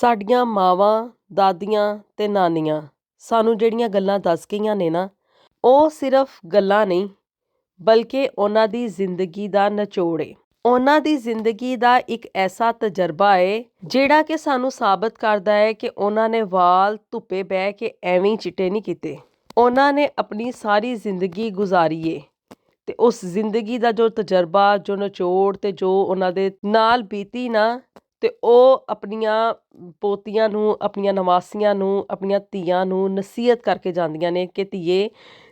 ਸਾਡੀਆਂ ਮਾਵਾਂ, ਦਾਦੀਆਂ ਤੇ ਨਾਨੀਆਂ ਸਾਨੂੰ ਜਿਹੜੀਆਂ ਗੱਲਾਂ ਦੱਸ ਗਈਆਂ ਨੇ ਨਾ, ਉਹ ਸਿਰਫ ਗੱਲਾਂ ਨਹੀਂ ਬਲਕਿ ਉਹਨਾਂ ਦੀ ਜ਼ਿੰਦਗੀ ਦਾ ਨਿਚੋੜ ਏ। ਉਹਨਾਂ ਦੀ ਜ਼ਿੰਦਗੀ ਦਾ ਇੱਕ ਐਸਾ ਤਜਰਬਾ ਏ ਜਿਹੜਾ ਕਿ ਸਾਨੂੰ ਸਾਬਤ ਕਰਦਾ ਹੈ ਕਿ ਉਹਨਾਂ ਨੇ ਵਾਲ ਧੁੱਪੇ ਬਹਿ ਕੇ ਐਵੇਂ ਹੀ ਚਿੱਟੇ ਨਹੀਂ ਕੀਤੇ। ਉਹਨਾਂ ਨੇ ਆਪਣੀ ਸਾਰੀ ਜ਼ਿੰਦਗੀ ਗੁਜ਼ਾਰੀ ਏ ਤੇ ਉਸ ਜ਼ਿੰਦਗੀ ਦਾ ਜੋ ਤਜਰਬਾ, ਜੋ ਨਿਚੋੜ ਤੇ ਜੋ ਉਹਨਾਂ ਦੇ ਨਾਲ ਬੀਤੀ ਨਾ, ਤੇ ਉਹ ਆਪਣੀਆਂ ਪੋਤੀਆਂ ਨੂੰ, ਆਪਣੀਆਂ ਨਵਾਸੀਆਂ ਨੂੰ, ਆਪਣੀਆਂ ਧੀਆਂ ਨੂੰ ਨਸੀਹਤ ਕਰਕੇ ਜਾਂਦੀਆਂ ਨੇ ਕਿ ਧੀਏ,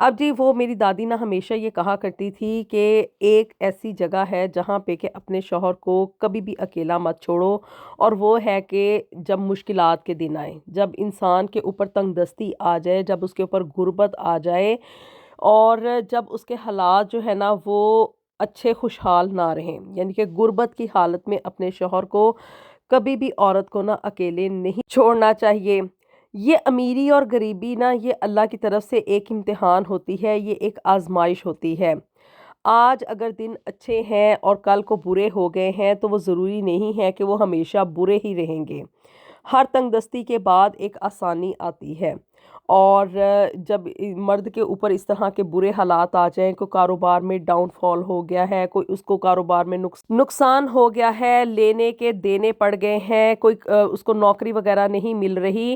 اب جی وہ میری دادی نا ہمیشہ یہ کہا کرتی تھی کہ ایک ایسی جگہ ہے جہاں پہ کہ اپنے شوہر کو کبھی بھی اکیلا مت چھوڑو، اور وہ ہے کہ جب مشکلات کے دن آئیں، جب انسان کے اوپر تنگ دستی آ جائے، جب اس کے اوپر غربت آ جائے، اور جب اس کے حالات جو ہے نا وہ اچھے خوشحال نہ رہیں، یعنی کہ غربت کی حالت میں اپنے شوہر کو کبھی بھی عورت کو نا اکیلے نہیں چھوڑنا چاہیے۔ یہ امیری اور غریبی نا یہ اللہ کی طرف سے ایک امتحان ہوتی ہے، یہ ایک آزمائش ہوتی ہے۔ آج اگر دن اچھے ہیں اور کل کو برے ہو گئے ہیں تو وہ ضروری نہیں ہے کہ وہ ہمیشہ برے ہی رہیں گے۔ ہر تنگ دستی کے بعد ایک آسانی آتی ہے، اور جب مرد کے اوپر اس طرح کے برے حالات آ جائیں، کوئی کاروبار میں ڈاؤن فال ہو گیا ہے، کوئی اس کو کاروبار میں نقصان ہو گیا ہے، لینے کے دینے پڑ گئے ہیں، کوئی اس کو نوکری وغیرہ نہیں مل رہی،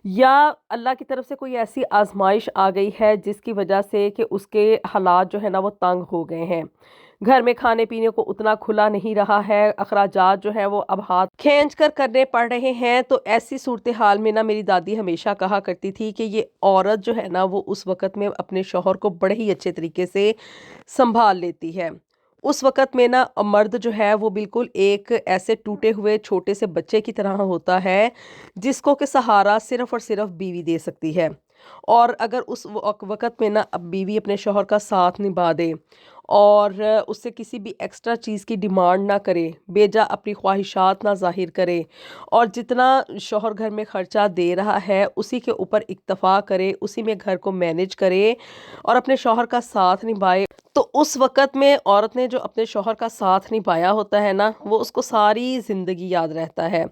یا اللہ کی طرف سے کوئی ایسی آزمائش آ گئی ہے جس کی وجہ سے کہ اس کے حالات جو ہے نا وہ تنگ ہو گئے ہیں، گھر میں کھانے پینے کو اتنا کھلا نہیں رہا ہے، اخراجات جو ہیں وہ اب ہاتھ کھینچ کر کرنے پڑ رہے ہیں، تو ایسی صورتحال میں نا میری دادی ہمیشہ کہا کرتی تھی کہ یہ عورت جو ہے نا وہ اس وقت میں اپنے شوہر کو بڑے ہی اچھے طریقے سے سنبھال لیتی ہے۔ اس وقت میں نا مرد جو ہے وہ بالکل ایک ایسے ٹوٹے ہوئے چھوٹے سے بچے کی طرح ہوتا ہے جس کو کہ سہارا صرف اور صرف بیوی دے سکتی ہے، اور اگر اس وقت میں نا اب بیوی اپنے شوہر کا ساتھ نبھا دے اور اس سے کسی بھی ایکسٹرا چیز کی ڈیمانڈ نہ کرے، بیجا اپنی خواہشات نہ ظاہر کرے، اور جتنا شوہر گھر میں خرچہ دے رہا ہے اسی کے اوپر اکتفا کرے، اسی میں گھر کو مینج کرے اور اپنے شوہر کا ساتھ نبھائے، تو اس وقت میں عورت نے جو اپنے شوہر کا ساتھ نبھایا ہوتا ہے نا وہ اس کو ساری زندگی یاد رہتا ہے،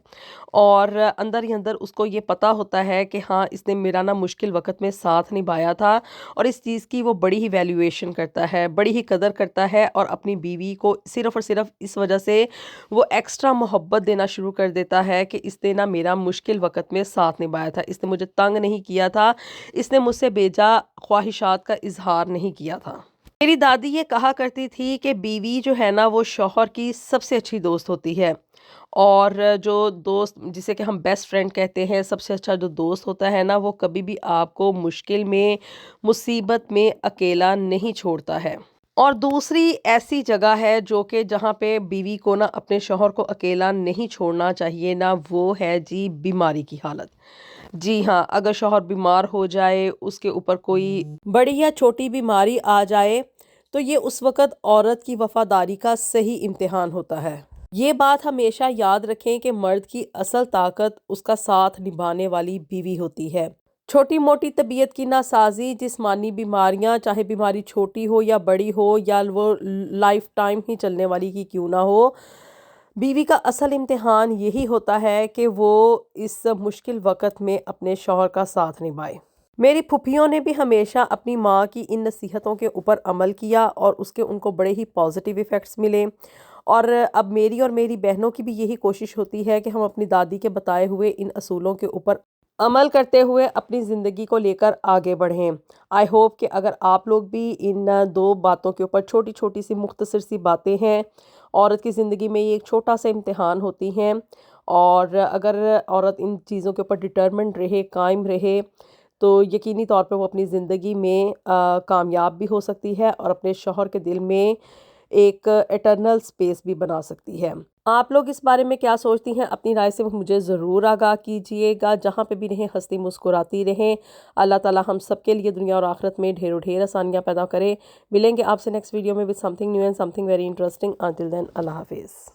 اور اندر ہی اندر اس کو یہ پتا ہوتا ہے کہ ہاں اس نے میرا نا مشکل وقت میں ساتھ نبھایا تھا، اور اس چیز کی وہ بڑی ہی ویلیویشن کرتا ہے، بڑی ہی قدر کرتا ہے، اور اپنی بیوی کو صرف اور صرف اس وجہ سے وہ ایکسٹرا محبت دینا شروع کر دیتا ہے کہ اس نے نا میرا مشکل وقت میں ساتھ نبھایا تھا، اس نے مجھے تنگ نہیں کیا تھا، اس نے مجھ سے بیجا خواہشات کا اظہار نہیں کیا تھا۔ میری دادی یہ کہا کرتی تھی کہ بیوی جو ہے نا وہ شوہر کی سب سے اچھی دوست ہوتی ہے، اور جو دوست جسے کہ ہم بیسٹ فرینڈ کہتے ہیں، سب سے اچھا جو دوست ہوتا ہے نا وہ کبھی بھی آپ کو مشکل میں مصیبت میں اکیلا نہیں چھوڑتا ہے۔ اور دوسری ایسی جگہ ہے جو کہ جہاں پہ بیوی کو نا اپنے شوہر کو اکیلا نہیں چھوڑنا چاہیے نا، وہ ہے جی بیماری کی حالت۔ جی ہاں، اگر شوہر بیمار ہو جائے، اس کے اوپر کوئی بڑی یا چھوٹی بیماری آ جائے، تو یہ اس وقت عورت کی وفاداری کا صحیح امتحان ہوتا ہے۔ یہ بات ہمیشہ یاد رکھیں کہ مرد کی اصل طاقت اس کا ساتھ نبھانے والی بیوی ہوتی ہے۔ چھوٹی موٹی طبیعت کی ناسازی، جسمانی بیماریاں، چاہے بیماری چھوٹی ہو یا بڑی ہو یا وہ لائف ٹائم ہی چلنے والی کی کیوں نہ ہو، بیوی کا اصل امتحان یہی ہوتا ہے کہ وہ اس مشکل وقت میں اپنے شوہر کا ساتھ نبھائے۔ میری پھپھیوں نے بھی ہمیشہ اپنی ماں کی ان نصیحتوں کے اوپر عمل کیا، اور اس کے ان کو بڑے ہی پازیٹیو ایفیکٹس ملے، اور اب میری اور میری بہنوں کی بھی یہی کوشش ہوتی ہے کہ ہم اپنی دادی کے بتائے ہوئے ان اصولوں کے اوپر عمل کرتے ہوئے اپنی زندگی کو لے کر آگے بڑھیں۔ آئی ہوپ کہ اگر آپ لوگ بھی ان دو باتوں کے اوپر، چھوٹی چھوٹی سی مختصر سی باتیں ہیں، عورت کی زندگی میں یہ ایک چھوٹا سا امتحان ہوتی ہیں، اور اگر عورت ان چیزوں کے اوپر ڈٹرمنٹ رہے، قائم رہے، تو یقینی طور پہ وہ اپنی زندگی میں کامیاب بھی ہو سکتی ہے، اور اپنے شوہر کے دل میں ایک ایٹرنل سپیس بھی بنا سکتی ہے۔ آپ لوگ اس بارے میں کیا سوچتی ہیں؟ اپنی رائے سے مجھے ضرور آگاہ کیجئے گا۔ جہاں پہ بھی رہیں ہنستی مسکراتی رہیں۔ اللہ تعالیٰ ہم سب کے لیے دنیا اور آخرت میں ڈھیر و ڈھیر آسانیاں پیدا کرے۔ ملیں گے آپ سے نیکسٹ ویڈیو میں with something new and something very interesting. Until then, اللہ حافظ۔